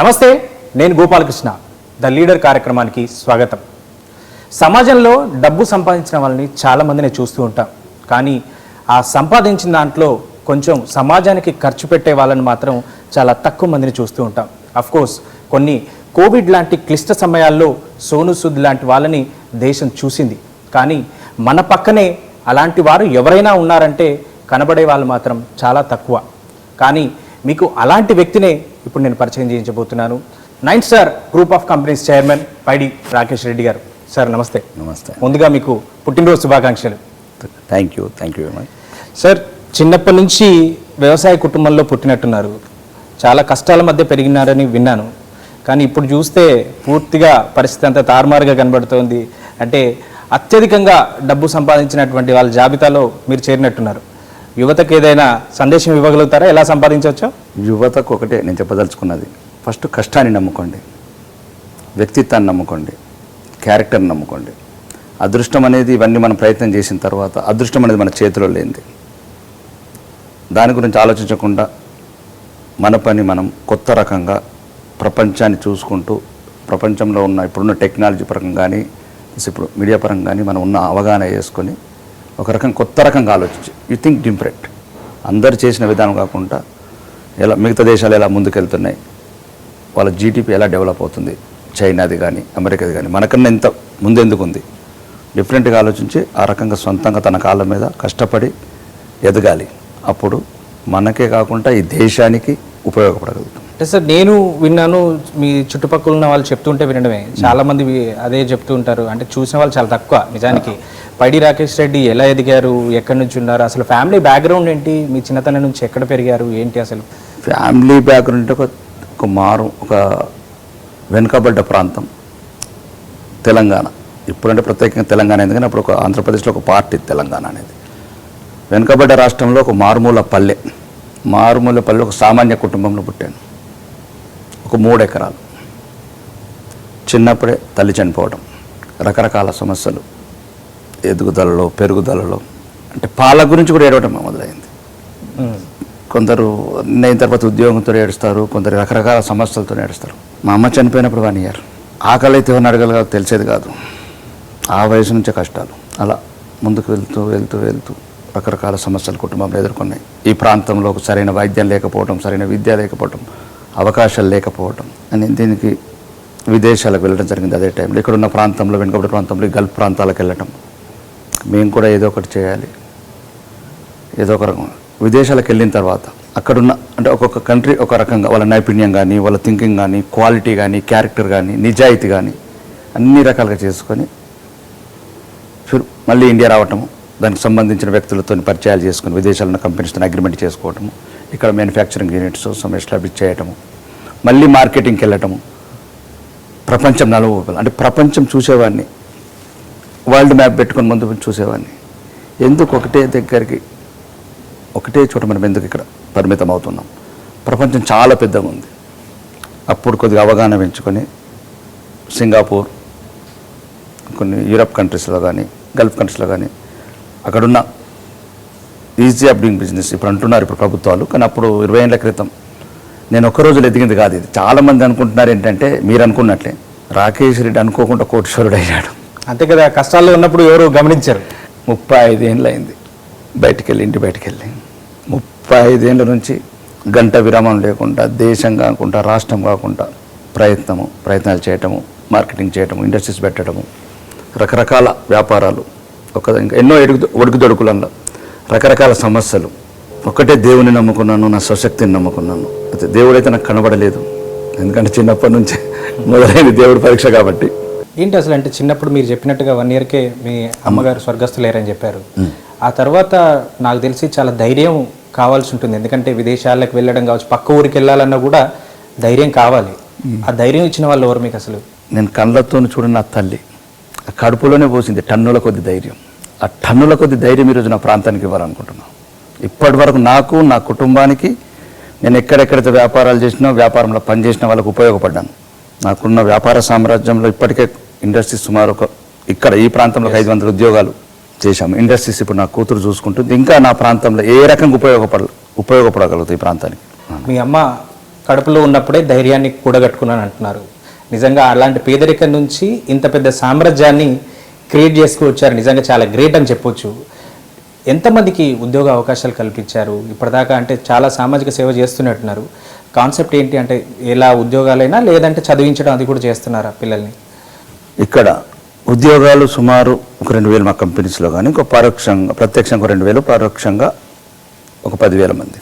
నమస్తే, నేను Gopalakrishna. The leader కార్యక్రమానికి స్వాగతం. సమాజంలో డబ్బు సంపాదించిన వాళ్ళని చాలామందిని చూస్తూ ఉంటాం. కానీ ఆ సంపాదించిన దాంట్లో కొంచెం సమాజానికి ఖర్చు పెట్టే వాళ్ళని మాత్రం చాలా తక్కువ మందిని చూస్తూ ఉంటాం. అఫ్కోర్స్ కొన్ని కోవిడ్ లాంటి క్లిష్ట సమయాల్లో సోను సూద్ లాంటి వాళ్ళని దేశం చూసింది. కానీ మన పక్కనే అలాంటి వారు ఎవరైనా ఉన్నారంటే కనబడే వాళ్ళు మాత్రం చాలా తక్కువ. కానీ మీకు అలాంటి వ్యక్తినే ఇప్పుడు నేను పరిచయం చేయించబోతున్నాను. 9 star group of companies chairman Paidi Rakesh Reddy garu. Sir నమస్తే. నమస్తే. ముందుగా మీకు పుట్టినరోజు శుభాకాంక్షలు. Thank you very much. Sir, చిన్నప్పటి నుంచి వ్యవసాయ కుటుంబంలో పుట్టినట్టున్నారు. చాలా కష్టాల మధ్య పెరిగినారని విన్నాను. కానీ ఇప్పుడు చూస్తే పూర్తిగా పరిస్థితి అంతా తారుమారుగా కనబడుతోంది. అంటే అత్యధికంగా డబ్బు సంపాదించినటువంటి వాళ్ళ జాబితాలో మీరు చేరినట్టున్నారు. యువతకు ఏదైనా సందేశం ఇవ్వగలుగుతారా? ఎలా సంపాదించవచ్చో? యువతకు ఒకటే నేను చెప్పదలుచుకున్నది, ఫస్ట్ కష్టాన్ని నమ్ముకోండి, వ్యక్తిత్వాన్ని నమ్ముకోండి, క్యారెక్టర్ని నమ్ముకోండి. అదృష్టం అనేది ఇవన్నీ మనం ప్రయత్నం చేసిన తర్వాత అదృష్టం అనేది మన చేతిలో లేనిది. దాని గురించి ఆలోచించకుండా మన పని మనం కొత్త రకంగా ప్రపంచాన్ని చూసుకుంటూ, ప్రపంచంలో ఉన్న ఇప్పుడున్న టెక్నాలజీ పరంగా కానీ ఇప్పుడు మీడియా పరంగా కానీ మనం ఉన్న అవగాహన చేసుకొని ఒక రకం కొత్త రకంగా ఆలోచించి యూ థింక్ డిఫరెంట్. అందరు చేసిన విధానం కాకుండా ఎలా మిగతా దేశాలు ఎలా ముందుకెళ్తున్నాయి, వాళ్ళ జీడిపి ఎలా డెవలప్ అవుతుంది, చైనాది కానీ అమెరికాది కానీ మనకన్నా ఎంత ముందెందుకు ఉంది, డిఫరెంట్గా ఆలోచించి ఆ రకంగా సొంతంగా తన కాళ్ళ మీద కష్టపడి ఎదగాలి. అప్పుడు మనకే కాకుండా ఈ దేశానికి ఉపయోగపడగలుగుతాం. అంటే సార్, నేను విన్నాను, మీ చుట్టుపక్కల ఉన్న వాళ్ళు చెప్తుంటే వినడమే. చాలామంది అదే చెప్తూ ఉంటారు. అంటే చూసిన వాళ్ళు చాలా తక్కువ. నిజానికి పైడి రాకేష్ రెడ్డి ఎలా ఎదిగారు, ఎక్కడి నుంచి ఉన్నారు, అసలు ఫ్యామిలీ బ్యాక్గ్రౌండ్ ఏంటి, మీ చిన్నతనం నుంచి ఎక్కడ పెరిగారు, ఏంటి అసలు? ఫ్యామిలీ బ్యాక్గ్రౌండ్ అంటే ఒక వెనుకబడ్డ ప్రాంతం తెలంగాణ. ఇప్పుడంటే ప్రత్యేకంగా తెలంగాణ, ఎందుకంటే అప్పుడు ఒక ఆంధ్రప్రదేశ్లో ఒక పార్టీ తెలంగాణ అనేది. వెనుకబడ్డ రాష్ట్రంలో ఒక మారుమూల పల్లె ఒక సామాన్య కుటుంబంలో పుట్టాను. ఒక 3 ఎకరాలు. చిన్నప్పుడే తల్లి చనిపోవడం, రకరకాల సమస్యలు, ఎదుగుదలలో పెరుగుదలలో, అంటే పాల గురించి కూడా ఏడవడం మొదలైంది. కొందరు అయిన తర్వాత ఉద్యోగంతో ఏడుస్తారు, కొందరు రకరకాల సమస్యలతో ఏడుస్తారు. మా అమ్మ చనిపోయినప్పుడు 1 ఇయర్. ఆకలి అయితే ఎవరిని అడగలు తెలిసేది కాదు. ఆ వయసు నుంచే కష్టాలు. అలా ముందుకు వెళ్తూ రకరకాల సమస్యలు కుటుంబంలో ఎదుర్కొన్నాయి. ఈ ప్రాంతంలో సరైన వైద్యం లేకపోవడం, సరైన విద్య లేకపోవడం, అవకాశాలు లేకపోవడం అని దీనికి విదేశాలకు వెళ్ళడం జరిగింది. అదే టైంలో ఇక్కడున్న ప్రాంతంలో, వెనుకబడి ప్రాంతంలో గల్ఫ్ ప్రాంతాలకు వెళ్ళటం, మేము కూడా ఏదో ఒకటి చేయాలి, ఏదో ఒక రకం. విదేశాలకు వెళ్ళిన తర్వాత అక్కడున్న అంటే ఒక్కొక్క కంట్రీ ఒక రకంగా వాళ్ళ నైపుణ్యం కానీ, వాళ్ళ థింకింగ్ కానీ, క్వాలిటీ కానీ, క్యారెక్టర్ కానీ, నిజాయితీ కానీ అన్ని రకాలుగా చేసుకొని మళ్ళీ ఇండియా రావటము, దానికి సంబంధించిన వ్యక్తులతో పరిచయాలు చేసుకుని విదేశాల్లో కంపెనీస్తో అగ్రిమెంట్ చేసుకోవటము, ఇక్కడ మ్యానుఫ్యాక్చరింగ్ యూనిట్స్ ఎస్టాబ్లిష్ చేయటము, మళ్ళీ మార్కెటింగ్కి వెళ్ళటము, ప్రపంచం నలువైపులా అంటే ప్రపంచం చూసేవాడిని, వరల్డ్ మ్యాప్ పెట్టుకొని ముందు చూసేవాడిని. ఎందుకు ఒకటే చోట మనం ఎందుకు ఇక్కడ పరిమితం అవుతున్నాం? ప్రపంచం చాలా పెద్దగా ఉంది. అప్పుడు కొద్దిగా అవగాహన పెంచుకొని సింగపూర్, కొన్ని యూరప్ కంట్రీస్లో కానీ, గల్ఫ్ కంట్రీస్లో కానీ అక్కడున్న ఈజీ ఆఫ్ డూయింగ్ బిజినెస్ ఇప్పుడు అంటున్నారు ఇప్పుడు ప్రభుత్వాలు. కానీ అప్పుడు 20 ఏళ్ల క్రితం నేను ఒక్క రోజులో ఎదిగింది కాదు ఇది. చాలామంది అనుకుంటున్నారు ఏంటంటే మీరు అనుకున్నట్లే రాకేష్ రెడ్డి అనుకోకుండా కోటీశ్వరుడు అయ్యాడు. అంతే కదా, కష్టాల్లో ఉన్నప్పుడు ఎవరు గమనించారు. 35 ఏళ్ళు అయింది ఇంటి బయటికి వెళ్ళి. 35 ఏళ్ళ నుంచి గంట విరామం లేకుండా, దేశం కాకుండా, రాష్ట్రం కాకుండా ప్రయత్నాలు చేయటము, మార్కెటింగ్ చేయటము, ఇండస్ట్రీస్ పెట్టడము, రకరకాల వ్యాపారాలు, ఇంకా ఎన్నో ఒడుకుదొడుకులలో రకరకాల సమస్యలు. ఒకటే దేవుని నమ్ముకున్నాను, నా స్వశక్తిని నమ్ముకున్నాను. అయితే దేవుడైతే నాకు కనబడలేదు, ఎందుకంటే చిన్నప్పటి నుంచే మొదలైంది దేవుడి పరీక్ష కాబట్టి. ఏంటి అసలు అంటే చిన్నప్పుడు మీరు చెప్పినట్టుగా 1 ఇయర్కే మీ అమ్మగారు స్వర్గస్థులేరని చెప్పారు. ఆ తర్వాత నాకు తెలిసి చాలా ధైర్యం కావాల్సి ఉంటుంది. ఎందుకంటే విదేశాలకు వెళ్ళడం కావచ్చు, పక్క ఊరికి వెళ్ళాలన్నా కూడా ధైర్యం కావాలి. ఆ ధైర్యం ఇచ్చిన వాళ్ళు ఎవరు మీకు అసలు? నేను కళ్ళతో చూడని నా తల్లి ఆ కడుపులోనే పోసింది టన్నుల కొద్ది ధైర్యం. ఆ టన్నుల కొద్ది ధైర్యం ఈరోజు నా ప్రాంతానికి ఇవ్వాలనుకుంటున్నాను. ఇప్పటి వరకు నాకు, నా కుటుంబానికి, నేను ఎక్కడెక్కడైతే వ్యాపారాలు చేసినా, వ్యాపారంలో పనిచేసిన వాళ్ళకు ఉపయోగపడ్డాను. నాకున్న వ్యాపార సామ్రాజ్యంలో ఇప్పటికే ఇండస్ట్రీస్ సుమారు ఇక్కడ ఈ ప్రాంతంలో 500 ఉద్యోగాలు చేశాము. ఇండస్ట్రీస్ ఇప్పుడు నా కూతురు చూసుకుంటుంది. ఇంకా నా ప్రాంతంలో ఏ రకంగా ఉపయోగపడగలుగుతాయి ఈ ప్రాంతానికి. మీ అమ్మ కడుపులో ఉన్నప్పుడే ధైర్యాన్ని కూడగట్టుకున్నాను అంటున్నారు. నిజంగా అలాంటి పేదరికం నుంచి ఇంత పెద్ద సామ్రాజ్యాన్ని క్రియేట్ చేసుకువచ్చారు. నిజంగా చాలా గ్రేట్ అని చెప్పొచ్చు. ఎంతమందికి ఉద్యోగ అవకాశాలు కల్పించారు ఇప్పటిదాకా? అంటే చాలా సామాజిక సేవ చేస్తున్నట్టున్నారు. కాన్సెప్ట్ ఏంటి అంటే ఎలా ఉద్యోగాలైనా లేదంటే చదివించడం అది కూడా చేస్తున్నారా పిల్లల్ని? ఇక్కడ ఉద్యోగాలు సుమారు ఒక 2,000 మా కంపెనీస్లో కానీ ఇంకో ప్రత్యక్షంగా 2,000, పరోక్షంగా ఒక 10,000 మంది.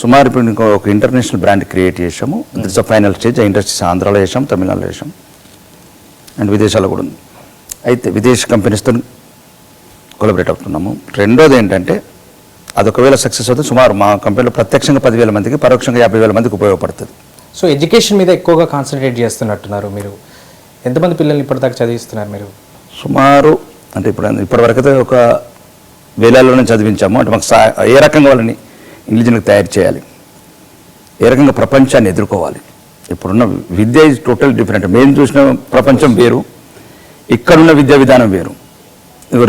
సుమారు ఇప్పుడు ఇంకో ఒక ఇంటర్నేషనల్ బ్రాండ్ క్రియేట్ చేసాము. దిట్స్ ఫైనల్ స్టేజ్. ఇండస్ట్రీస్ ఆంధ్రాలో చేసాం, తమిళనాడులో చేసాం అండ్ విదేశాల్లో కూడా ఉంది. అయితే విదేశీ కంపెనీస్తో కొలబరేట్ అవుతున్నాము. రెండోది ఏంటంటే అది ఒకవేళ సక్సెస్ అవుతుంది సుమారు మా కంపెనీలో ప్రత్యక్షంగా 10,000 మందికి, పరోక్షంగా 50,000 మందికి ఉపయోగపడుతుంది. సో ఎడ్యుకేషన్ మీద ఎక్కువగా కాన్సన్ట్రేట్ చేస్తున్నట్టున్నారు మీరు. ఎంతమంది పిల్లల్ని ఇప్పటిదాకా చదివిస్తున్నారు మీరు? సుమారు అంటే ఇప్పటివరకు అయితే ఒక వేలల్లోనే చదివించాము. అంటే మాకు ఏ రకంగా వాళ్ళని ఇంటెలిజెంట్గా తయారు చేయాలి, ఏ రకంగా ప్రపంచాన్ని ఎదుర్కోవాలి. ఇప్పుడున్న విద్య ఈజ్ టోటల్ డిఫరెంట్. మేము చూసిన ప్రపంచం వేరు, ఇక్కడున్న విద్యా విధానం వేరు.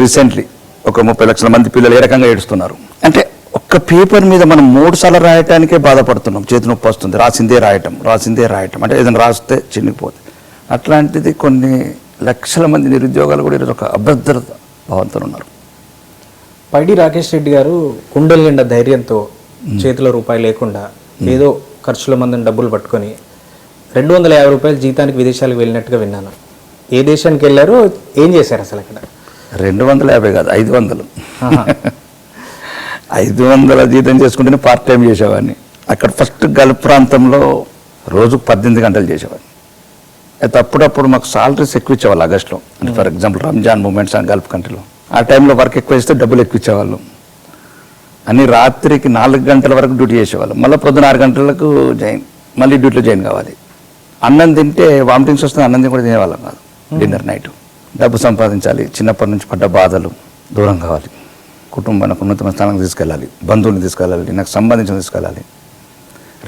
రీసెంట్లీ ఒక 30 లక్షల మంది పిల్లలు ఏ రకంగా ఏడుస్తున్నారు అంటే ఒక్క పేపర్ మీద మనం 3 సార్లు రాయటానికే బాధపడుతున్నాం. చేతి నొప్పి వస్తుంది, రాసిందే రాయటం అంటే ఏదైనా రాస్తే చిన్నిపోతుంది. అట్లాంటిది కొన్ని లక్షల మంది నిరుద్యోగాలు కూడా ఈరోజు ఒక అభద్రత భావంతో ఉన్నారు. పైడి రాకేష్ రెడ్డి గారు కుండల నిండా ధైర్యంతో చేతిలో రూపాయి లేకుండా ఏదో ఖర్చుల మందిని డబ్బులు పట్టుకొని 250 రూపాయల జీతానికి విదేశాలకు వెళ్ళినట్టుగా విన్నాను. ఏ దేశానికి వెళ్ళారో, ఏం చేశారు అసలు అక్కడ? 250 కాదు, 500. 500 జీతం చేసుకుంటేనే పార్ట్ టైం చేసేవాడిని. అక్కడ ఫస్ట్ గల్ఫ్ ప్రాంతంలో రోజుకు 18 గంటలు చేసేవాడిని. అయితే అప్పుడప్పుడు మాకు సాలరీస్ ఎక్కువ ఇచ్చేవాళ్ళు ఆగస్టులో. అంటే ఫర్ ఎగ్జాంపుల్ రంజాన్ మూమెంట్స్ ఆ గల్ఫ్ కంట్రీలో ఆ టైంలో వర్క్ ఎక్కువ ఇస్తే డబ్బులు ఎక్కువ ఇచ్చేవాళ్ళు. అన్ని రాత్రికి 4 గంటల వరకు డ్యూటీ చేసేవాళ్ళు. మళ్ళీ పొద్దున 6 గంటలకు మళ్ళీ డ్యూటీలో జాయిన్ కావాలి. అన్నం తింటే వామిటింగ్స్ వస్తుంది, అన్నం కూడా తినేవాళ్ళం కాదు. డిన్నర్ నైట్ డబ్బు సంపాదించాలి. చిన్నప్పటి నుంచి పడ్డ బాధలు దూరం కావాలి, కుటుంబానికి ఉన్నతమైన స్థానానికి తీసుకెళ్ళాలి, బంధువుని తీసుకెళ్ళాలి, నాకు సంబంధించిన తీసుకెళ్ళాలి.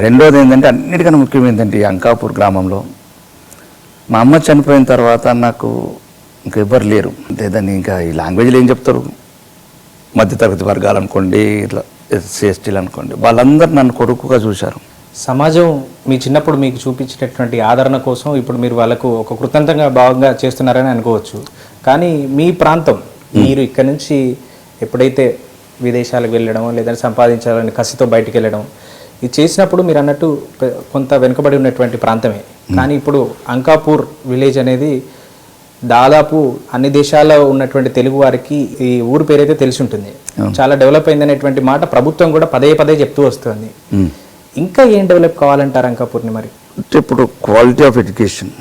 రెండోది ఏంటంటే అన్నిటికన్నా ముఖ్యం ఏంటంటే ఈ అంకాపూర్ గ్రామంలో మా అమ్మ చనిపోయిన తర్వాత నాకు ఇంకా ఎవ్వరు లేరు. అంటే దాన్ని ఇంకా ఈ లాంగ్వేజ్లో ఏం చెప్తారు, మధ్యతరగతి వర్గాలు అనుకోండి, ఇట్లా ఎస్సీ ఎస్టీలు అనుకోండి, వాళ్ళందరూ నన్ను కొడుకుగా చూశారు. సమాజం మీ చిన్నప్పుడు మీకు చూపించినటువంటి ఆదరణ కోసం ఇప్పుడు మీరు వాళ్ళకు ఒక కృతజ్ఞతంగా భావంగా చేస్తున్నారని అనుకోవచ్చు. కానీ మీ ప్రాంతం, మీరు ఇక్కడ నుంచి ఎప్పుడైతే విదేశాలకు వెళ్ళడం లేదంటే సంపాదించాలని కసితో బయటికి వెళ్ళడం ఇది చేసినప్పుడు మీరు అన్నట్టు కొంత వెనుకబడి ఉన్నటువంటి ప్రాంతమే. కానీ ఇప్పుడు అంకాపూర్ విలేజ్ అనేది దాదాపు అన్ని దేశాల్లో ఉన్నటువంటి తెలుగు వారికి ఈ ఊరు పేరైతే తెలిసి ఉంటుంది. చాలా డెవలప్ అయింది అనేటువంటి మాట ప్రభుత్వం కూడా పదే పదే చెప్తూ వస్తుంది. ఇంకా ఏం డెవలప్ కావాలంటారు అంకాపూర్ని? మరి ఇప్పుడు క్వాలిటీ ఆఫ్ ఎడ్యుకేషన్,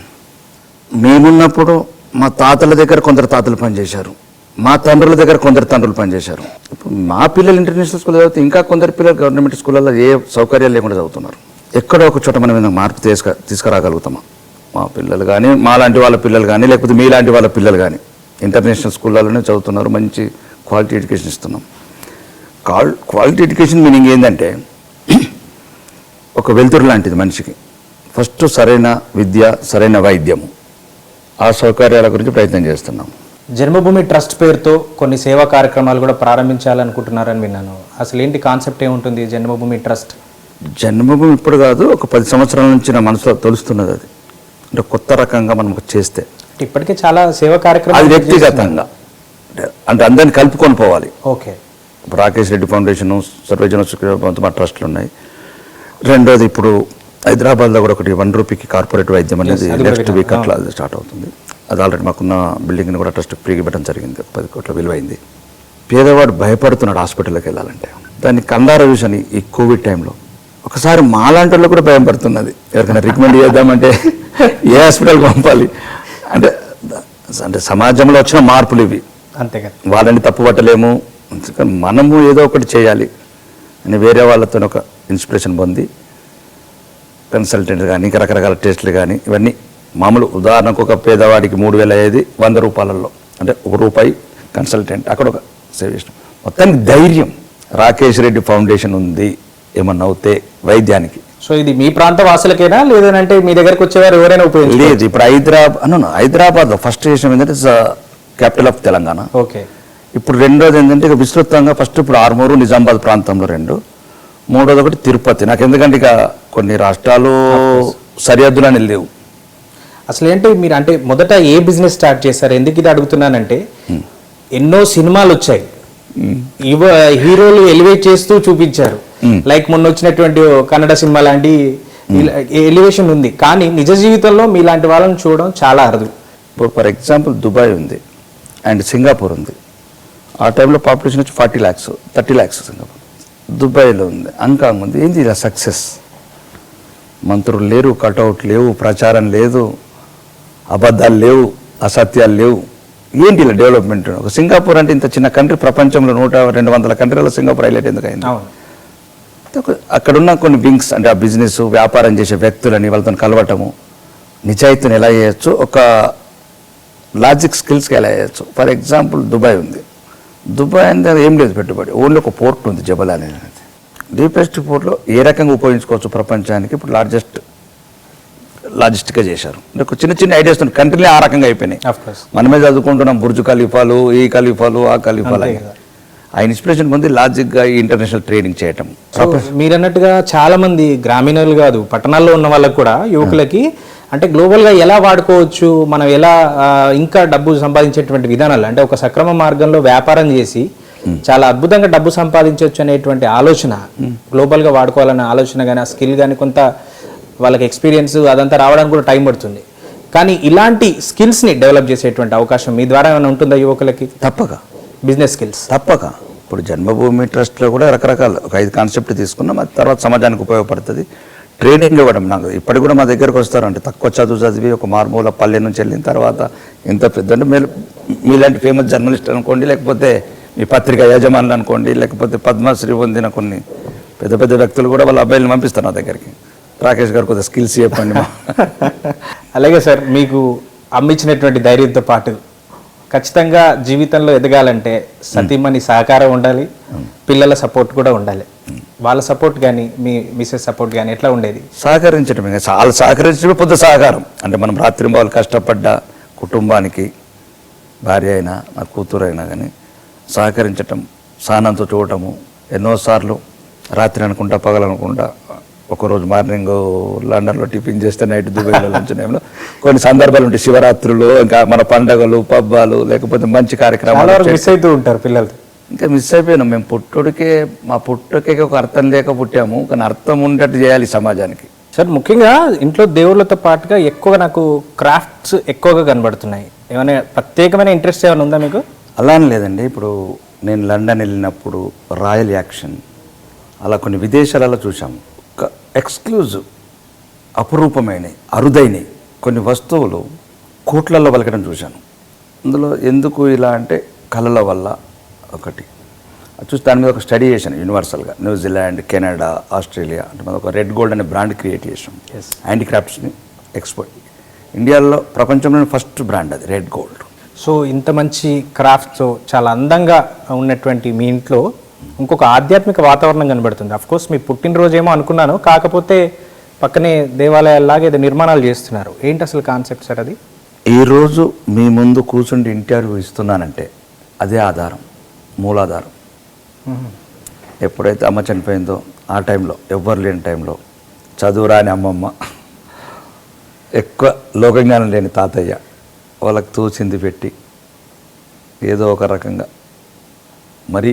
మేమున్నప్పుడు మా తాతల దగ్గర కొందరు తాతలు పనిచేశారు, మా తండ్రుల దగ్గర కొందరు తండ్రులు పనిచేశారు. ఇప్పుడు మా పిల్లలు ఇంటర్నేషనల్ స్కూల్ చదివితే ఇంకా కొందరు పిల్లలు గవర్నమెంట్ స్కూళ్ళల్లో ఏ సౌకర్యాలు లేకుండా చదువుతున్నారు. ఎక్కడో ఒక చోట మనం ఏదైనా మార్పు తీసుకురాగలుగుతామా? మా పిల్లలు కానీ, మా లాంటి వాళ్ళ పిల్లలు కానీ, లేకపోతే మీలాంటి వాళ్ళ పిల్లలు కానీ ఇంటర్నేషనల్ స్కూళ్ళలోనే చదువుతున్నారు. మంచి క్వాలిటీ ఎడ్యుకేషన్ ఇస్తున్నాం. క్వాలిటీ ఎడ్యుకేషన్ మీనింగ్ ఏంటంటే ఒక వెలుతురు లాంటిది మనిషికి. ఫస్ట్ సరైన విద్య, సరైన వైద్యము, ఆ సౌకర్యాల గురించి ప్రయత్నం చేస్తున్నాం. జన్మభూమి ట్రస్ట్ పేరుతో కొన్ని సేవా కార్యక్రమాలు కూడా ప్రారంభించాలనుకుంటున్నారని విన్నాను. అసలు ఏంటి కాన్సెప్ట్ ఏముంటుంది జన్మభూమి ట్రస్ట్? జన్మభూమి ఇప్పుడు కాదు, ఒక 10 సంవత్సరాల నుంచి నా మనసులో తెలుస్తున్నది. అది అంటే కొత్త రకంగా మనం చేస్తే ఇప్పటికే చాలా సేవా కార్యక్రమాలు అది వ్యక్తిగతంగా అంటే అందరిని కలుపుకొని పోవాలి. ఓకే. రాకేష్ రెడ్డి ఫౌండేషన్, సర్వజన మా ట్రస్టులు ఉన్నాయి. రెండోది ఇప్పుడు హైదరాబాద్లో కూడా ఒకటి 1 రూపీకి కార్పొరేట్ వైద్యం అనేది నెక్స్ట్ వీక్ అట్లా స్టార్ట్ అవుతుంది. అది ఆల్రెడీ మాకున్న బిల్డింగ్ని కూడా ట్రస్ట్ ఫ్రీగా పెట్టడం జరిగింది. 10 కోట్ల విలువైంది. పేదవాడు భయపడుతున్నాడు హాస్పిటల్కి వెళ్ళాలంటే. దాన్ని కందార చూసాను ఈ కోవిడ్ టైంలో. ఒకసారి మాలాంటి వాళ్ళు కూడా భయం పడుతున్నది, ఎవరికైనా రికమెండ్ చేద్దామంటే ఏ హాస్పిటల్కి పంపాలి అంటే. అంటే సమాజంలో వచ్చిన మార్పులు ఇవి, అంతే కదా. వాళ్ళని తప్పు పట్టలేము, మనము ఏదో ఒకటి చేయాలి అని వేరే వాళ్ళతో ఒక ఇన్స్పిరేషన్ పొంది కన్సల్టెంట్ కానీ, ఇంకా రకరకాల టెస్టులు కానీ, ఇవన్నీ మామూలు. ఉదాహరణకు ఒక పేదవాడికి 3,000 అయ్యేది 100 రూపాయలలో, అంటే ₹1 కన్సల్టెంట్, అక్కడ ఒక సేవ్ చేసిన. మొత్తానికి ధైర్యం. రాకేష్ రెడ్డి ఫౌండేషన్ ఉంది ఏమన్నా అవుతే వైద్యానికి. సో ఇది మీ ప్రాంత వాసులకేనా లేదంటే మీ దగ్గరకు వచ్చేవారు ఎవరైనా ఉపయోగించారు? లేదు, ఇప్పుడు హైదరాబాద్లో ఫస్ట్ చేసిన ఏంటంటే క్యాపిటల్ ఆఫ్ తెలంగాణ. ఓకే. ఇప్పుడు రెండోది ఏంటంటే విస్తృతంగా ఫస్ట్ ఇప్పుడు ఆర్మూరు, నిజామాబాద్ ప్రాంతంలో 2, మూడోది ఒకటి తిరుపతి. నాకు ఎందుకంటే ఇక కొన్ని రాష్ట్రాలు సరిహద్దులని లేవు. అసలు ఏంటి మీరు అంటే మొదట ఏ బిజినెస్ స్టార్ట్ చేశారు? ఎందుకు ఇది అడుగుతున్నానంటే ఎన్నో సినిమాలు వచ్చాయి, హీరోలు ఎలివేట్ చేస్తూ చూపించారు. లైక్ మొన్న వచ్చినటువంటి కన్నడ సినిమా లాంటి ఎలివేషన్ ఉంది, కానీ నిజ జీవితంలో మీలాంటి వాళ్ళని చూడడం చాలా అరుదు. ఇప్పుడు ఫర్ ఎగ్జాంపుల్ దుబాయ్ ఉంది అండ్ సింగపూర్ ఉంది. ఆ టైంలో పాపులేషన్ వచ్చి 40 lakhs 30 lakhs సింగపూర్. దుబాయ్లో ఉంది, హాంకాంగ్ ఉంది. ఏంటి ఇలా సక్సెస్? మంత్రులు లేరు, కటౌట్ లేవు, ప్రచారం లేదు, అబద్ధాలు లేవు, అసత్యాలు లేవు. ఏంటి ఇలా డెవలప్మెంట్? ఒక సింగపూర్ అంటే ఇంత చిన్న కంట్రీ, ప్రపంచంలో 100-200 కంట్రీలలో సింగపూర్ హైలైట్ ఎందుకు అయింది? అక్కడున్న కొన్ని బింగ్స్ అంటే ఆ బిజినెస్ వ్యాపారం చేసే వ్యక్తులని వాళ్ళతో కలవటము, నిజాయితీని ఎలా చేయొచ్చు, ఒక లాజిక్ స్కిల్స్కి ఎలా చేయొచ్చు. ఫర్ ఎగ్జాంపుల్ దుబాయ్ ఉంది. దుబాయ్ అంటే ఏం లేదు పెట్టుబడి, ఓన్లీ ఒక పోర్ట్ ఉంది, జబల్ అనేది. డీపెస్ట్ పోర్ట్లో ఏ రకంగా ఉపయోగించుకోవచ్చు ప్రపంచానికి ఇప్పుడు లాజిస్టిక్గా చేశారు. అంటే ఒక చిన్న చిన్న ఐడియాస్ కంట్రీలే ఆ రకంగా అయిపోయినాయి. మనమే చదువుకుంటున్నాం బుర్జు ఖలీఫాలు, ఈ ఖలీఫాలు, ఆ ఖలీఫాలు అని. ఆ ఇన్స్పిరేషన్ పొంది లాజిక్గా ఈ ఇంటర్నేషనల్ ట్రేడింగ్ చేయటం. మీరు అన్నట్టుగా చాలా మంది గ్రామీణులు కాదు, పట్టణాల్లో ఉన్న వాళ్ళకి కూడా, యువకులకి అంటే గ్లోబల్గా ఎలా వాడుకోవచ్చు, మనం ఎలా ఇంకా డబ్బు సంపాదించేటువంటి విధానాలు, అంటే ఒక సక్రమ మార్గంలో వ్యాపారం చేసి చాలా అద్భుతంగా డబ్బు సంపాదించవచ్చు అనేటువంటి ఆలోచన, గ్లోబల్గా వాడుకోవాలనే ఆలోచన కానీ, ఆ స్కిల్ కానీ, కొంత వాళ్ళకి ఎక్స్పీరియన్స్ అదంతా రావడానికి కూడా టైం పడుతుంది. కానీ ఇలాంటి స్కిల్స్ని డెవలప్ చేసేటువంటి అవకాశం మీ ద్వారా ఏమైనా ఉంటుందా యువకులకి? తప్పక. బిజినెస్ స్కిల్స్ తప్పక. ఇప్పుడు జన్మభూమి ట్రస్ట్లో కూడా రకరకాల ఒక 5 కాన్సెప్ట్ తీసుకున్నాం. అది తర్వాత సమాజానికి ఉపయోగపడుతుంది. ట్రైనింగ్ ఇవ్వడం. నాకు ఇప్పటికి కూడా మా దగ్గరకు వస్తారంటే తక్కువ చదువు చదివి ఒక మారుమూల పల్లె నుంచి వెళ్ళిన తర్వాత ఎంత పెద్ద అంటే మీలాంటి ఫేమస్ జర్నలిస్ట్ అనుకోండి, లేకపోతే మీ పత్రిక యజమానులు అనుకోండి, లేకపోతే పద్మశ్రీ పొందిన కొన్ని పెద్ద పెద్ద వ్యక్తులు కూడా వాళ్ళ అబ్బాయిలను పంపిస్తారు నా దగ్గరికి. రాకేష్ గారు కొద్దిగా స్కిల్స్ చెప్పండి. అలాగే సార్, మీకు అమ్మించినటువంటి ధైర్యంతో పాటు ఖచ్చితంగా జీవితంలో ఎదగాలంటే సతీమణి సహకారం ఉండాలి, పిల్లల సపోర్ట్ కూడా ఉండాలి. వాళ్ళ సపోర్ట్ కానీ మీ మిసెస్ సపోర్ట్ కానీ ఎట్లా ఉండేది? సహకరించడమే, చాలా సహకరించడమే పెద్ద సహకారం. అంటే మనం రాత్రింబావులు కష్టపడ్డ కుటుంబానికి భార్య అయినా నా కూతురు అయినా కానీ సహకరించటం, సహనంతో చూడటము. ఎన్నోసార్లు రాత్రి అనుకుంటా పగలనుకుంటా, ఒకరోజు మార్నింగ్ లండన్లో టిఫిన్ చేస్తే నైట్ దుబాయ్లో లంచ్ టైంలో కొన్ని సందర్భాలు ఉంటాయి. శివరాత్రులు, ఇంకా మన పండగలు, పబ్బాలు, లేకపోతే మంచి కార్యక్రమాలు మిస్ అవుతూ ఉంటారు పిల్లలు. ఇంకా మిస్ అయిపోయినాం మేము. మా పుట్టుకే ఒక అర్థం లేక పుట్టాము, కానీ అర్థం ఉండేట్టు చేయాలి సమాజానికి. సార్, ముఖ్యంగా ఇంట్లో దేవుళ్ళతో పాటుగా ఎక్కువగా నాకు క్రాఫ్ట్స్ ఎక్కువగా కనబడుతున్నాయి. ఏమైనా ప్రత్యేకమైన ఇంట్రెస్ట్ ఏమైనా ఉందా మీకు? అలా అని లేదండి. ఇప్పుడు నేను లండన్ వెళ్ళినప్పుడు రాయల్ యాక్షన్, అలా కొన్ని విదేశాలలో చూసాము. ఒక ఎక్స్క్లూజివ్, అపురూపమైన, అరుదైన కొన్ని వస్తువులు కోట్లల్లో పలకడం చూశాను. అందులో ఎందుకు ఇలా అంటే కళల వల్ల ఒకటి అది చూసి దాని మీద ఒక స్టడీ చేశాను యూనివర్సల్గా. న్యూజిలాండ్, కెనడా, ఆస్ట్రేలియా అంటే మనం ఒక రెడ్ గోల్డ్ అనే బ్రాండ్ క్రియేట్ చేసాం. హ్యాండీక్రాఫ్ట్స్ని ఎక్స్పోర్ట్. ఇండియాలో ప్రపంచంలోనే ఫస్ట్ బ్రాండ్ అది రెడ్ గోల్డ్. సో ఇంత మంచి క్రాఫ్ట్స్ చాలా అందంగా ఉన్నటువంటి మీ ఇంట్లో ఇంకొక ఆధ్యాత్మిక వాతావరణం కనబడుతుంది. అఫ్కోర్స్ మీ పుట్టినరోజు ఏమో అనుకున్నాను, కాకపోతే పక్కనే దేవాలయాల్లాగా ఏదో నిర్మాణాలు చేస్తున్నారు. ఏంటి అసలు కాన్సెప్ట్ సార్ అది? ఈరోజు మీ ముందు కూర్చుండి ఇంటర్వ్యూ ఇస్తున్నానంటే అదే ఆధారం, మూలాధారం. ఎప్పుడైతే అమ్మ చనిపోయిందో ఆ టైంలో, ఎవ్వరు లేని టైంలో, చదువురాని అమ్మమ్మ, ఎక్కువ లోకజ్ఞానం లేని తాతయ్య, వాళ్ళకి తోచింది పెట్టి ఏదో ఒక రకంగా మరీ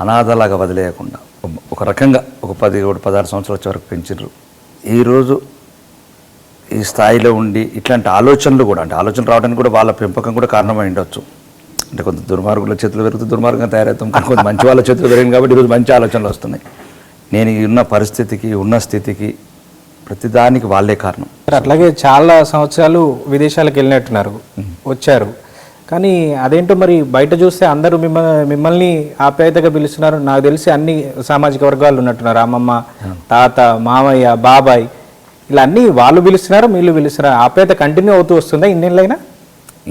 అనాథలాగా వదిలేయకుండా ఒక రకంగా ఒక 16 సంవత్సరాల వచ్చే వరకు పెంచారు. ఈరోజు ఈ స్థాయిలో ఉండి ఇట్లాంటి ఆలోచనలు కూడా, అంటే ఆలోచనలు రావడానికి కూడా వాళ్ళ పెంపకం కూడా కారణమై ఉండొచ్చు. అంటే కొంత దుర్మార్గుల చేతులు పెరుగుతూ దుర్మార్గంగా తయారవుతాం, కానీ కొంత మంచి వాళ్ళ చేతులు పెరిగింది కాబట్టి ఈరోజు మంచి ఆలోచనలు వస్తున్నాయి. నేను ఉన్న పరిస్థితికి, ఉన్న స్థితికి ప్రతిదానికి వాళ్ళే కారణం. అట్లాగే చాలా సంవత్సరాలు విదేశాలకు వెళ్ళినట్టున్నారు, వచ్చారు. కానీ అదేంటో మరి బయట చూస్తే అందరూ మిమ్మల్ని ఆప్యాయతగా పిలుస్తున్నారు. నాకు తెలిసి అన్ని సామాజిక వర్గాలు ఉన్నట్టున్నారు. అమ్మమ్మ, తాత, మామయ్య, బాబాయ్, ఇలా అన్నీ వాళ్ళు పిలుస్తున్నారు, వీళ్ళు పిలుస్తున్నారు. ఆప్యాయత కంటిన్యూ అవుతూ వస్తుందా ఇన్నేళ్ళైనా?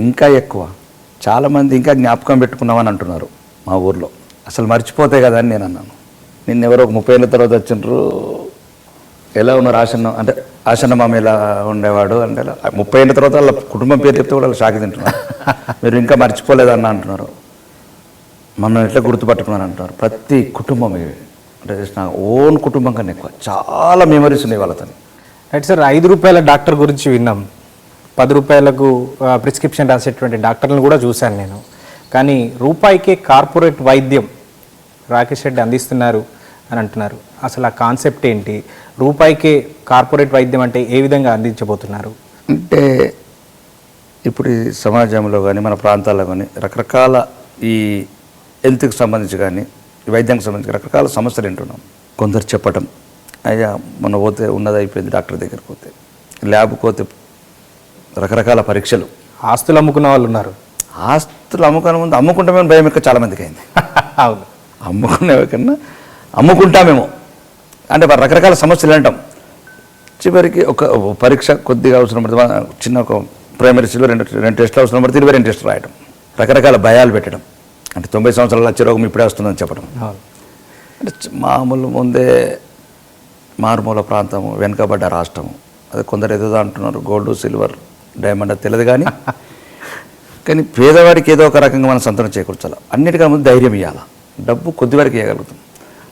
ఇంకా ఎక్కువ. చాలామంది ఇంకా జ్ఞాపకం పెట్టుకున్నామని అంటున్నారు మా ఊర్లో. అసలు మర్చిపోతే కదా అని నేను అన్నాను. నిన్నెవరో ఒక 30 ఏళ్ళ తర్వాత వచ్చిండ్రు, ఎలా ఉన్నారు ఆసన్న అంటే ఆసన్న మామ ఎలా ఉండేవాడు అంటే 30 ఏళ్ళ తర్వాత వాళ్ళ కుటుంబం పేరు చెప్తే కూడా వాళ్ళు షాకి తింటున్నారు. మీరు ఇంకా మర్చిపోలేదన్న అంటున్నారు. మనం ఎట్లా గుర్తుపట్టుకున్నారు అంటున్నారు. ప్రతి కుటుంబం అంటే నా ఓన్ కుటుంబం కన్నా ఎక్కువ చాలా మెమరీస్ ఉన్నాయి వాళ్ళతో. రైట్ సార్, 5 రూపాయల డాక్టర్ గురించి విన్నాం, 10 రూపాయలకు ప్రిస్క్రిప్షన్ రాసేటువంటి డాక్టర్లను కూడా చూశాను నేను. కానీ రూపాయికే కార్పొరేట్ వైద్యం రాకేష్ రెడ్డి అందిస్తున్నారు అని అంటున్నారు. అసలు ఆ కాన్సెప్ట్ ఏంటి? రూపాయికే కార్పొరేట్ వైద్యం అంటే ఏ విధంగా అందించబోతున్నారు? అంటే ఇప్పుడు ఈ సమాజంలో కానీ మన ప్రాంతాల్లో కానీ రకరకాల ఈ హెల్త్కి సంబంధించి కానీ ఈ వైద్యానికి సంబంధించి రకరకాల సమస్యలు వింటున్నాం. కొందరు చెప్పటం, అయ్యా మొన్న పోతే ఉన్నది అయిపోయింది, డాక్టర్ దగ్గరికి పోతే, ల్యాబ్కి పోతే రకరకాల పరీక్షలు. ఆస్తులు అమ్ముకున్న వాళ్ళు ఉన్నారు. ఆస్తులు అమ్ముకునే ముందు అమ్ముకుంటామేమో భయం ఎక్కువ చాలామందికి అయింది. అవును, అమ్ముకునే కన్నా అమ్ముకుంటామేమో అంటే రకరకాల సమస్యలు అంటాం. చివరికి ఒక పరీక్ష కొద్దిగా అవసరం పడుతుంది, చిన్న ఒక ప్రైమరీస్లో రెండు టెస్టులు అవసరం పడితే 22 టెస్టులు రాయడం, రకరకాల భయాలు పెట్టడం. అంటే 90 సంవత్సరాల వచ్చే రోగం ఇప్పుడే వస్తుందని చెప్పడం. అంటే మామూలు ముందే మారుమూల ప్రాంతము, వెనుకబడ్డ రాష్ట్రము, అది కొందరు ఏదో అంటున్నారు గోల్డ్ సిల్వర్ డైమండ్ అది తెలియదు కానీ కానీ పేదవాడికి ఏదో ఒక రకంగా మనం సంతనం చేకూర్చాలి. అన్నిటికన్నా ముందు ధైర్యం ఇవ్వాలి. డబ్బు కొద్ది వరకు ఇవ్వగలుగుతాం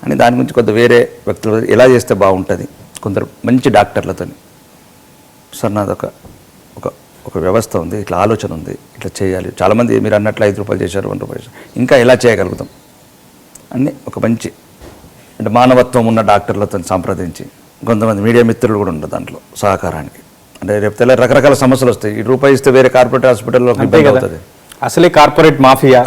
అని దాని గురించి కొద్ది వేరే వ్యక్తులు ఎలా చేస్తే బాగుంటుంది, కొందరు మంచి డాక్టర్లతో సార్ నాదొక ఒక వ్యవస్థ ఉంది, ఇట్లా ఆలోచన ఉంది, ఇట్లా చేయాలి, చాలామంది మీరు అన్నట్లు 5 రూపాయలు చేశారు, 1 రూపాయలు చేశారు, ఇంకా ఎలా చేయగలుగుతాం అన్నీ ఒక మంచి అంటే మానవత్వం ఉన్న డాక్టర్లతో సంప్రదించి, కొంతమంది మీడియా మిత్రులు కూడా ఉండరు దాంట్లో సహకారానికి. అంటే రేపు తెల్ల రకరకాల సమస్యలు వస్తాయి, ఈ రూపాయి ఇస్తే వేరే కార్పొరేట్ హాస్పిటల్లో ఇబ్బంది అవుతుంది. అసలే కార్పొరేట్ మాఫియా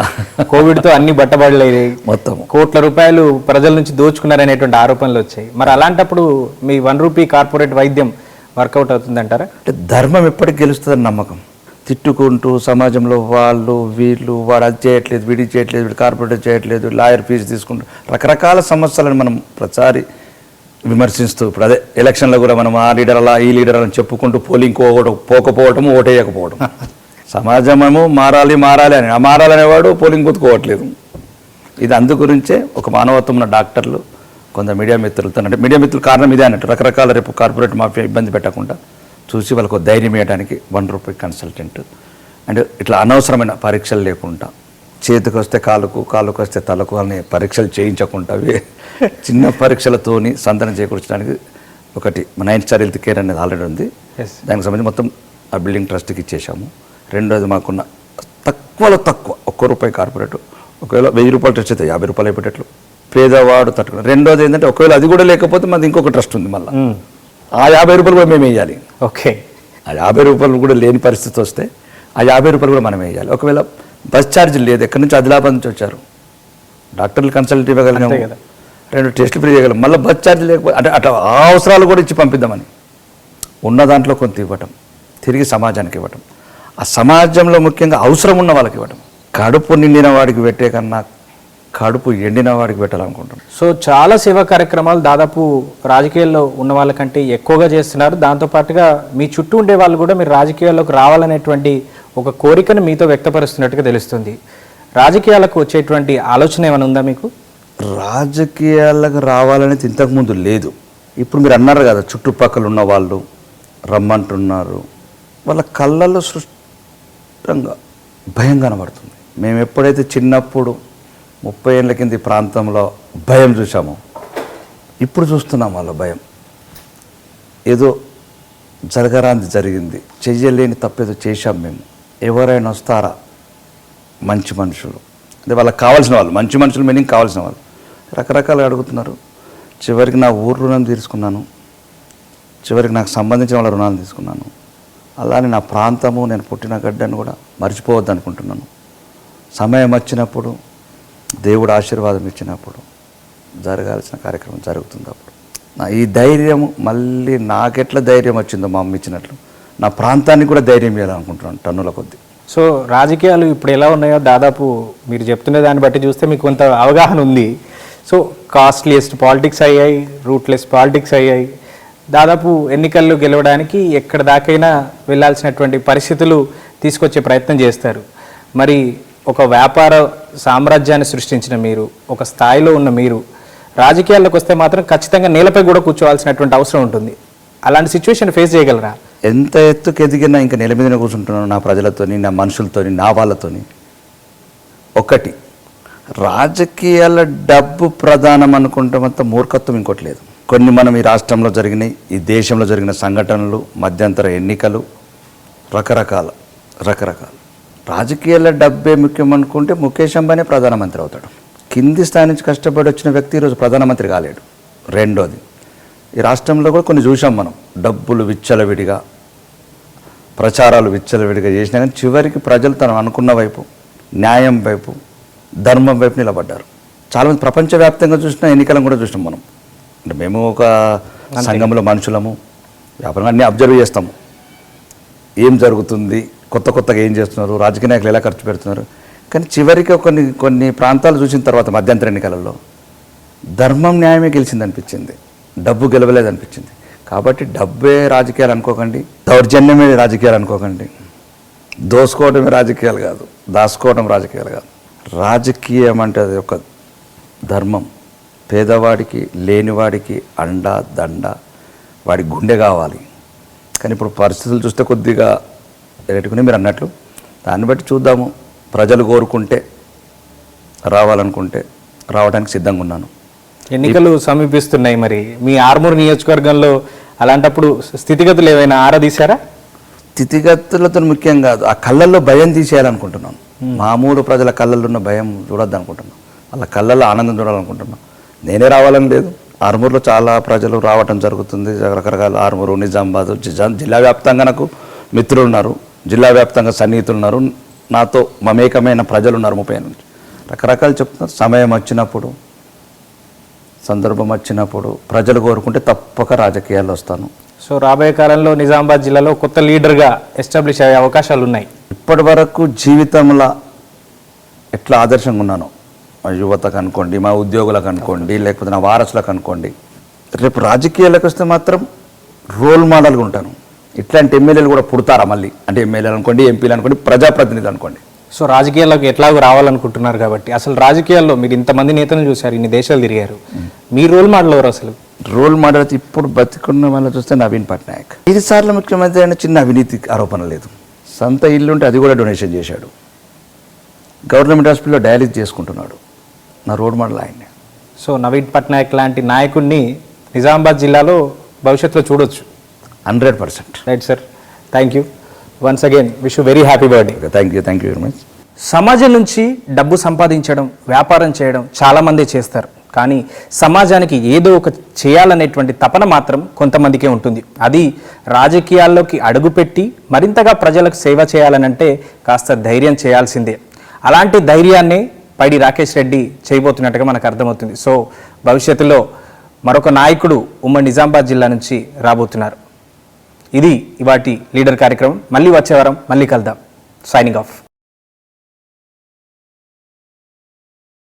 కోవిడ్తో అన్ని బట్టబడలేదు, మొత్తం కోట్ల రూపాయలు ప్రజల నుంచి దోచుకున్నారనేటువంటి ఆరోపణలు వచ్చాయి. మరి అలాంటప్పుడు మీ 1 రూపీ కార్పొరేట్ వైద్యం వర్కౌట్ అవుతుందంటారా? అంటే ధర్మం ఎప్పటికి గెలుస్తుందని నమ్మకం. తిట్టుకుంటూ సమాజంలో వాళ్ళు వీళ్ళు వాడు అది చేయట్లేదు, వీడి చేయట్లేదు, వీడు కార్పొరేట్ చేయట్లేదు, లాయర్ ఫీజు తీసుకుంటూ రకరకాల సమస్యలను మనం ప్రతిసారి విమర్శిస్తూ, ఇప్పుడు అదే ఎలక్షన్లో కూడా మనం ఆ లీడర్ అలా ఈ లీడర్ అని చెప్పుకుంటూ పోలింగ్ పోకపోవటము, ఓటేయకపోవడం. సమాజమేమో మారాలి అని, ఆ మారాలనేవాడు పోలింగ్ గుర్తుకోవట్లేదు. ఇది అందు గురించే ఒక మానవత్వం ఉన్న డాక్టర్లు కొంత మీడియా మిత్రులతో, అంటే మీడియా మిత్రులు కారణం ఇదే అన్నట్టు, రకరకాల రేపు కార్పొరేట్ మాఫియా ఇబ్బంది పెట్టకుండా చూసి వాళ్ళకు ధైర్యం ఇవ్వడానికి 1 రూపీ కన్సల్టెంట్. అంటే ఇట్లా అనవసరమైన పరీక్షలు లేకుండా, చేతికి వస్తే కాలుకు వస్తే తలకు అనే పరీక్షలు చేయించకుండా చిన్న పరీక్షలతోని సంతానం చేకూర్చడానికి ఒకటి 9 స్టార్ హెల్త్ కేర్ అనేది ఆల్రెడీ ఉంది. దానికి సంబంధించి మొత్తం ఆ బిల్డింగ్ ట్రస్ట్కి ఇచ్చేసాము. రెండోది మాకున్న తక్కువలో తక్కువ 1 రూపాయి కార్పొరేట్, ఒకవేళ 1000 రూపాయలు ట్రస్ట్ అయితే 50 రూపాయలు అయిపోయేటట్లు పేదవాడు తట్టుకుని. రెండోది ఏంటంటే ఒకవేళ అది కూడా లేకపోతే మాది ఇంకొక ట్రస్ట్ ఉంది, మళ్ళీ ఆ 50 రూపాయలు కూడా మేము వేయాలి. ఓకే, ఆ 50 రూపాయలు కూడా లేని పరిస్థితి వస్తే ఆ 50 రూపాయలు కూడా మనం వేయాలి. ఒకవేళ బస్ ఛార్జీలు లేదు, ఎక్కడి నుంచి ఆదిలాబాద్ నుంచి వచ్చారు, డాక్టర్లు కన్సల్ట్ ఇవ్వగలిగాము, 2 టెస్టులు ఫ్రీ చేయగలం, మళ్ళీ బస్ ఛార్జీ లేకపోతే అంటే అట్లా ఆ అవసరాలు కూడా ఇచ్చి పంపిద్దామని ఉన్న దాంట్లో కొంత ఇవ్వటం, తిరిగి సమాజానికి ఇవ్వటం, ఆ సమాజంలో ముఖ్యంగా అవసరం ఉన్న వాళ్ళకి ఇవ్వటం. కడుపు నిండిన వాడికి పెట్టే కన్నా కడుపు ఎండిన వాడికి పెట్టాలనుకుంటున్నాం. సో చాలా సేవా కార్యక్రమాలు దాదాపు రాజకీయాల్లో ఉన్న వాళ్ళకంటే ఎక్కువగా చేస్తున్నారు. దాంతోపాటుగా మీ చుట్టూ ఉండే వాళ్ళు కూడా మీరు రాజకీయాల్లోకి రావాలనేటువంటి ఒక కోరికను మీతో వ్యక్తపరుస్తున్నట్టుగా తెలుస్తుంది. రాజకీయాలకు వచ్చేటువంటి ఆలోచన ఏమైనా ఉందా మీకు? రాజకీయాలకు రావాలనేది ఇంతకుముందు లేదు. ఇప్పుడు మీరు అన్నారు కదా, చుట్టుపక్కల ఉన్న వాళ్ళు రమ్మంటున్నారు, వాళ్ళ కళ్ళల్లో సృష్టంగా భయం కనబడుతుంది. మేము ఎప్పుడైతే చిన్నప్పుడు 30 ఏళ్ళ కింద ఈ ప్రాంతంలో భయం చూసామో, ఇప్పుడు చూస్తున్నాం వాళ్ళ భయం. ఏదో జరగరాంది జరిగింది, చెయ్యలేని తప్పేదో చేశాం మేము. ఎవరైనా వస్తారా మంచి మనుషులు, అంటే వాళ్ళకి కావాల్సిన వాళ్ళు, మంచి మనుషులు మీనింగ్ కావాల్సిన వాళ్ళు రకరకాలుగా అడుగుతున్నారు. చివరికి నా ఊరు రుణం తీసుకున్నాను, చివరికి నాకు సంబంధించిన వాళ్ళ రుణాలు తీసుకున్నాను. అలానే నా ప్రాంతము, నేను పుట్టిన గడ్డను కూడా మర్చిపోవద్దు అనుకుంటున్నాను. సమయం వచ్చినప్పుడు, దేవుడు ఆశీర్వాదం ఇచ్చినప్పుడు జరగాల్సిన కార్యక్రమం జరుగుతుంది. అప్పుడు నా ఈ ధైర్యం మళ్ళీ నాకెట్లా ధైర్యం వచ్చిందో మా అమ్మ ఇచ్చినట్లు నా ప్రాంతానికి కూడా ధైర్యం ఇవ్వాలనుకుంటున్నాను టన్నుల కొద్దీ. సో రాజకీయాలు ఇప్పుడు ఎలా ఉన్నాయో దాదాపు మీరు చెప్తున్న దాన్ని బట్టి చూస్తే మీకు కొంత అవగాహన ఉంది. సో కాస్ట్లీయెస్ట్ పాలిటిక్స్ అయ్యాయి, రూట్లెస్ పాలిటిక్స్ అయ్యాయి. దాదాపు ఎన్నికల్లో గెలవడానికి ఎక్కడ దాకైనా వెళ్ళాల్సినటువంటి పరిస్థితులు తీసుకొచ్చే ప్రయత్నం చేస్తారు. మరి ఒక వ్యాపార సామ్రాజ్యాన్ని సృష్టించిన మీరు, ఒక స్థాయిలో ఉన్న మీరు రాజకీయాల్లోకి వస్తే మాత్రం ఖచ్చితంగా నేలపై కూడా కూర్చోవాల్సినటువంటి అవసరం ఉంటుంది. అలాంటి సిచ్యువేషన్ ఫేస్ చేయగలరా? ఎంత ఎత్తుకు ఎదిగినా ఇంకా నెల మీదనే కూర్చుంటున్నాను, నా ప్రజలతోని, నా మనుషులతోని, నా వాళ్ళతోని. ఒకటి రాజకీయాల డబ్బు ప్రధానం అనుకుంటామంత మూర్ఖత్వం ఇంకోటి లేదు. కొన్ని మనం ఈ రాష్ట్రంలో జరిగినాయి, ఈ దేశంలో జరిగిన సంఘటనలు, మధ్యంతర ఎన్నికలు, రకరకాల రాజకీయాల డబ్బే ముఖ్యం అనుకుంటే ముఖేష్ అంబానీ ప్రధానమంత్రి అవుతాడు. కింది స్థాయి నుంచి కష్టపడి వచ్చిన వ్యక్తి ఈరోజు ప్రధానమంత్రి కాలేడు. రెండోది, ఈ రాష్ట్రంలో కూడా కొన్ని చూసాం మనం, డబ్బులు విచ్చలవిడిగా, ప్రచారాలు విచ్చలవిడిగా చేసినా కానీ చివరికి ప్రజలు తను అనుకున్న వైపు, న్యాయం వైపు, ధర్మం వైపు నిలబడ్డారు. చాలామంది ప్రపంచవ్యాప్తంగా చూసిన ఎన్నికలను కూడా చూసినాం మనం. అంటే మేము ఒక సంఘంలో మనుషులము, వ్యాపారంగా అన్నీ అబ్జర్వ్ చేస్తాము. ఏం జరుగుతుంది, కొత్తగా ఏం చేస్తున్నారు, రాజకీయ నాయకులు ఎలా ఖర్చు పెడుతున్నారు. కానీ చివరికి కొన్ని ప్రాంతాలు చూసిన తర్వాత మధ్యంతర ఎన్నికలలో ధర్మం, న్యాయమే గెలిచిందనిపించింది, డబ్బు గెలవలేదనిపించింది. కాబట్టి డబ్బే రాజకీయాలు అనుకోకండి, దౌర్జన్యమే రాజకీయాలు అనుకోకండి, దోసుకోవడమే రాజకీయాలు కాదు, దాచుకోవడం రాజకీయాలు కాదు. రాజకీయం అంటే అది ఒక ధర్మం. పేదవాడికి, లేనివాడికి అండ దండ, వాడి గుండె కావాలి. కానీ ఇప్పుడు పరిస్థితులు చూస్తే కొద్దిగా ఎటుకుని మీరు అన్నట్లు దాన్ని బట్టి చూద్దాము. ప్రజలు కోరుకుంటే, రావాలనుకుంటే రావడానికి సిద్ధంగా ఉన్నాను. ఎన్నికలు సమీపిస్తున్నాయి, మరి మీ ఆర్మూర్ నియోజకవర్గంలో అలాంటప్పుడు స్థితిగతులు ఏమైనా ఆరాదీశారా? స్థితిగతులతో ముఖ్యం కాదు, ఆ కళ్ళల్లో భయం తీసేయాలనుకుంటున్నాను. మామూలు ప్రజల కళ్ళల్లో ఉన్న భయం చూడొద్దు అనుకుంటున్నాను, వాళ్ళ కళ్ళల్లో ఆనందం చూడాలనుకుంటున్నాను. నేనే రావాలని లేదు, ఆర్మూర్లో చాలా ప్రజలు రావటం జరుగుతుంది. రకరకాల ఆర్మూరు, నిజామాబాద్, జిల్లా వ్యాప్తంగా నాకు మిత్రులు ఉన్నారు, జిల్లా వ్యాప్తంగా సన్నిహితులు ఉన్నారు, నాతో మమేకమైన ప్రజలు ఉన్నారు 30 నుంచి. రకరకాలు చెప్తున్నారు. సమయం వచ్చినప్పుడు, సందర్భం వచ్చినప్పుడు ప్రజలు కోరుకుంటే తప్పక రాజకీయాల్లో వస్తాను. సో రాబోయే కాలంలో నిజామాబాద్ జిల్లాలో కొత్త లీడర్గా ఎస్టాబ్లిష్ అయ్యే అవకాశాలు ఉన్నాయి. ఇప్పటి వరకు జీవితంలో ఎట్లా ఆదర్శంగా ఉన్నానో, మా యువతకు అనుకోండి, మా ఉద్యోగులకు అనుకోండి, లేకపోతే నా వారసులకు అనుకోండి, రేపు రాజకీయాలకు వస్తే మాత్రం రోల్ మోడల్గా ఉంటాను. ఇట్లాంటి ఎమ్మెల్యేలు కూడా పుడతారా మళ్ళీ? అంటే ఎమ్మెల్యేలు అనుకోండి, ఎంపీలు అనుకోండి, ప్రజాప్రతినిధులు అనుకోండి. సో రాజకీయాల్లోకి ఎట్లాగో రావాలనుకుంటున్నారు కాబట్టి అసలు రాజకీయాల్లో మీరు ఇంతమంది నేతలను చూశారు, ఇన్ని దేశాలు తిరిగారు, మీ రోల్ మోడల్ ఎవరు అసలు? రోల్ మోడల్ అయితే ఇప్పుడు బతికున్న వాళ్ళని చూస్తే నవీన్ పట్నాయక్. 5 సార్లు ముఖ్యమంత్రి అయిన, చిన్న అవినీతి ఆరోపణ లేదు. సొంత ఇల్లు ఉంటే అది కూడా డొనేషన్ చేశాడు. గవర్నమెంట్ హాస్పిటల్లో డయాలిసిస్ చేసుకుంటున్నాడు. నా రోల్ మోడల్ ఆయన్నే. సో నవీన్ పట్నాయక్ లాంటి నాయకుడిని నిజామాబాద్ జిల్లాలో భవిష్యత్తులో చూడొచ్చు. 100%. Right sir, thank you once again, wish you very happy birthday. Thank you very much. సమాజం నుంచి డబ్బు సంపాదించడం, వ్యాపారం చేయడం చాలామంది చేస్తారు, కానీ సమాజానికి ఏదో ఒక చేయాలనేటువంటి తపన మాత్రం కొంతమందికే ఉంటుంది. అది రాజకీయాల్లోకి అడుగుపెట్టి మరింతగా ప్రజలకు సేవ చేయాలనంటే కాస్త ధైర్యం చేయాల్సిందే. అలాంటి ధైర్యాన్నే పైడి రాకేష్ రెడ్డి చేయబోతున్నట్టుగా మనకు అర్థమవుతుంది. సో భవిష్యత్తులో మరొక నాయకుడు ఉమ్మడి నిజామాబాద్ జిల్లా నుంచి రాబోతున్నారు. ఇది ఇవాటి లీడర్ కార్యక్రమం. మళ్ళీ వచ్చే వారం మళ్ళీ కలుద్దాం. Signing off.